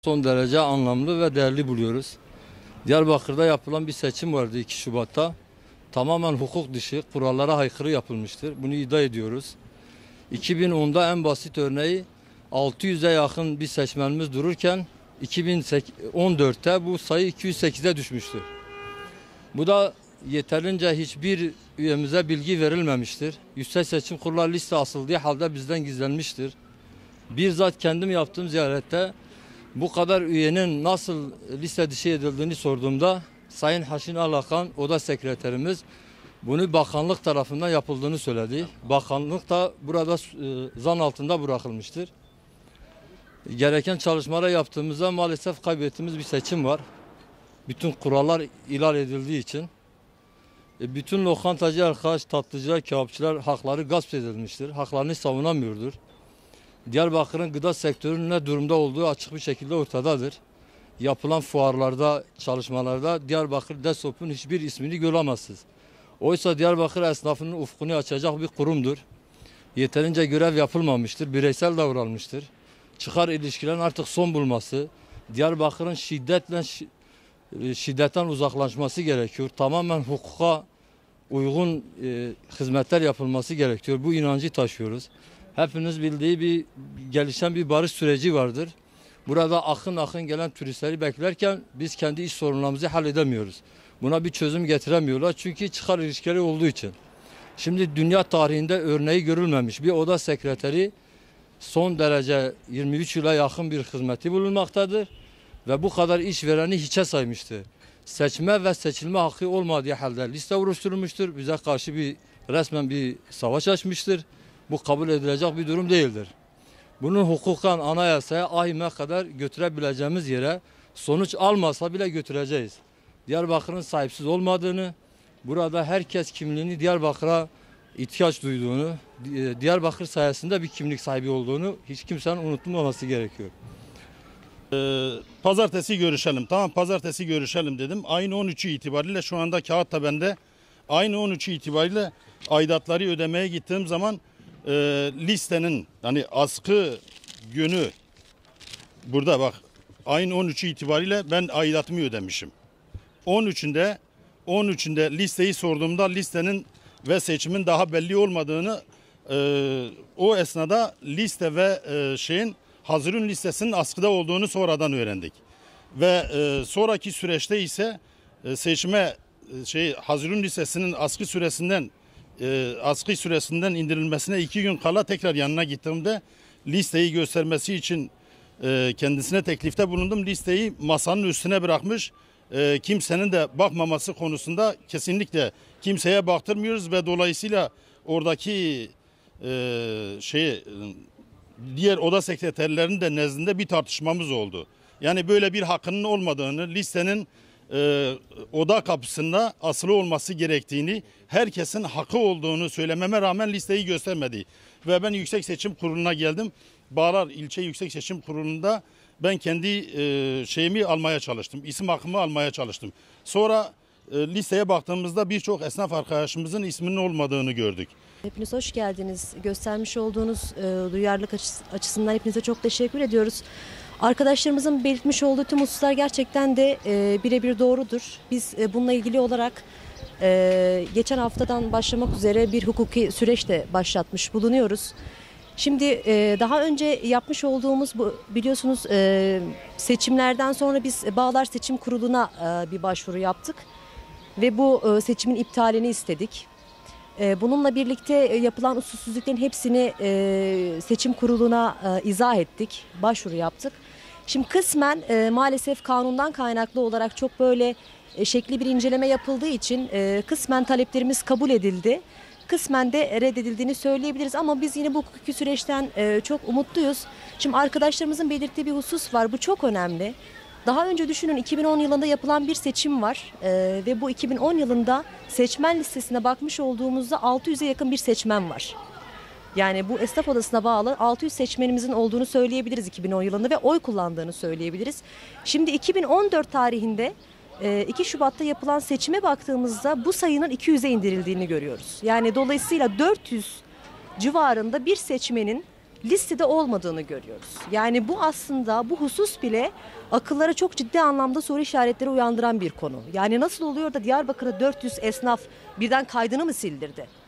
Son derece anlamlı ve değerli buluyoruz. Diyarbakır'da yapılan bir seçim vardı 2 Şubat'ta. Tamamen hukuk dışı, kurallara aykırı yapılmıştır. Bunu iddia ediyoruz. 2010'da en basit örneği 600'e yakın bir seçmenimiz dururken 2014'te bu sayı 208'e düşmüştür. Bu da yeterince hiçbir üyemize bilgi verilmemiştir. Yüksek Seçim Kurulu liste asıldığı halde bizden gizlenmiştir. Bizzat kendim yaptığım ziyarette bu kadar üyenin nasıl liste dışı edildiğini sorduğumda Sayın Haşin Alakan oda sekreterimiz bunu bakanlık tarafından yapıldığını söyledi. Bakanlık da burada zan altında bırakılmıştır. Gereken çalışmalar yaptığımızda maalesef kaybettiğimiz bir seçim var. Bütün kurallar ihlal edildiği için. Bütün lokantacı arkadaş, tatlıcılar, kebapçılar hakları gasp edilmiştir. Haklarını savunamıyordur. Diyarbakır'ın gıda sektörünün ne durumda olduğu açık bir şekilde ortadadır. Yapılan fuarlarda, çalışmalarda Diyarbakır DESOP'un hiçbir ismini göremezsiniz. Oysa Diyarbakır esnafının ufkunu açacak bir kurumdur. Yeterince görev yapılmamıştır, bireysel davranmıştır. Çıkar ilişkilerin artık son bulması, Diyarbakır'ın şiddetten uzaklaşması gerekiyor. Tamamen hukuka uygun hizmetler yapılması gerekiyor. Bu inancı taşıyoruz. Hepiniz bildiği gelişen bir barış süreci vardır. Burada akın akın gelen turistleri beklerken biz kendi iş sorunlarımızı halledemiyoruz. Buna bir çözüm getiremiyorlar çünkü çıkar ilişkileri olduğu için. Şimdi dünya tarihinde örneği görülmemiş bir oda sekreteri son derece 23 yıla yakın bir hizmeti bulunmaktadır. Ve bu kadar işvereni hiçe saymıştı. Seçme ve seçilme hakkı olmadığı halde liste oluşturmuştur. Bize karşı resmen bir savaş açmıştır. Bu kabul edilecek bir durum değildir. Bunun hukuken anayasaya ahime kadar götürebileceğimiz yere sonuç almasa bile götüreceğiz. Diyarbakır'ın sahipsiz olmadığını, burada herkes kimliğini Diyarbakır'a ihtiyaç duyduğunu, Diyarbakır sayesinde bir kimlik sahibi olduğunu hiç kimsenin unutulmaması gerekiyor. Pazartesi görüşelim. Tamam, pazartesi görüşelim dedim. Ayın 13'ü itibariyle şu anda kağıt da bende. Ayın 13'ü itibariyle aidatları ödemeye gittiğim zaman listenin hani askı günü burada bak, ayın 13'ü itibariyle ben aidatımı ödemişim. 13'ünde listeyi sorduğumda listenin ve seçimin daha belli olmadığını, o esnada liste ve hazırın listesinin askıda olduğunu sonradan öğrendik. Ve sonraki süreçte ise seçime hazırın listesinin askı süresinden indirilmesine 2 gün kala tekrar yanına gittiğimde listeyi göstermesi için kendisine teklifte bulundum. Listeyi masanın üstüne bırakmış. Kimsenin de bakmaması konusunda kesinlikle kimseye baktırmıyoruz ve dolayısıyla oradaki diğer oda sekreterlerinin de nezdinde bir tartışmamız oldu. Yani böyle bir hakkının olmadığını, listenin oda kapısında asılı olması gerektiğini, herkesin hakkı olduğunu söylememe rağmen listeyi göstermedi. Ve ben Yüksek Seçim Kurulu'na geldim. Bağlar İlçe Yüksek Seçim Kurulu'nda ben kendi şeyimi almaya çalıştım, isim hakkımı almaya çalıştım. Sonra listeye baktığımızda birçok esnaf arkadaşımızın isminin olmadığını gördük. Hepiniz hoş geldiniz. Göstermiş olduğunuz duyarlılık açısından hepinize çok teşekkür ediyoruz. Arkadaşlarımızın belirtmiş olduğu tüm hususlar gerçekten de birebir doğrudur. Biz bununla ilgili olarak geçen haftadan başlamak üzere bir hukuki süreçte başlatmış bulunuyoruz. Şimdi daha önce yapmış olduğumuz biliyorsunuz seçimlerden sonra biz Bağlar Seçim Kurulu'na bir başvuru yaptık ve bu seçimin iptalini istedik. Bununla birlikte yapılan usulsüzlüklerin hepsini seçim kuruluna izah ettik, başvuru yaptık. Şimdi kısmen maalesef kanundan kaynaklı olarak çok böyle şekli bir inceleme yapıldığı için kısmen taleplerimiz kabul edildi. Kısmen de reddedildiğini söyleyebiliriz ama biz yine bu hukuki süreçten çok umutluyuz. Şimdi arkadaşlarımızın belirttiği bir husus var, bu çok önemli. Daha önce düşünün 2010 yılında yapılan bir seçim var ve bu 2010 yılında seçmen listesine bakmış olduğumuzda 600'e yakın bir seçmen var. Yani bu esnaf odasına bağlı 600 seçmenimizin olduğunu söyleyebiliriz 2010 yılında ve oy kullandığını söyleyebiliriz. Şimdi 2014 tarihinde 2 Şubat'ta yapılan seçime baktığımızda bu sayının 200'e indirildiğini görüyoruz. Yani dolayısıyla 400 civarında bir seçmenin listede olmadığını görüyoruz. Yani bu aslında bu husus bile akıllara çok ciddi anlamda soru işaretleri uyandıran bir konu. Yani nasıl oluyor da Diyarbakır'da 400 esnaf birden kaydını mı sildirdi?